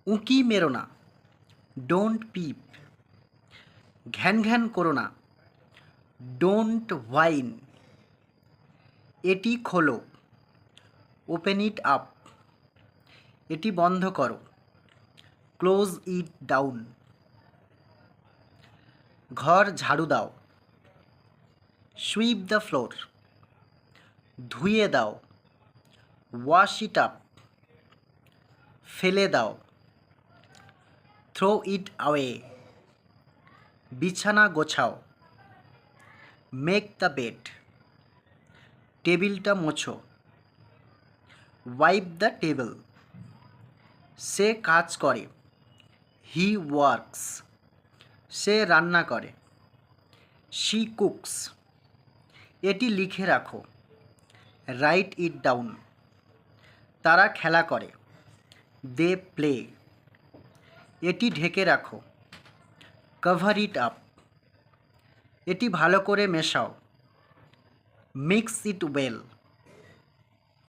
উঁকি মেরো না, ডোন্ট পিপ। ঘ্যান ঘ্যান করো না, ডোন্ট হোয়াইন। এটি খোলো, ওপেন ইট আপ। এটি বন্ধ করো, ক্লোজ ইট ডাউন। ঘর ঝাড়ু দাও, সুইপ দ্য ফ্লোর। ধুয়ে দাও, ওয়াশ ইট আপ। ফেলে দাও, থ্রো ইট অ্যাওয়ে। বিছানা গোছাও, মেক দ্য বেড। টেবিলটা মোছো, ওয়াইপ দ্য টেবিল। সে কাজ করে, হি ওয়ার্কস। সে রান্না করে, শি কুকস। এটি লিখে রাখো, রাইট ইট ডাউন। তারা খেলা করে, দে প্লে। এটি ঢেকে রাখো, কভার ইট আপ। এটি ভালো করে মেশাও, মিক্স ইট ওয়েল।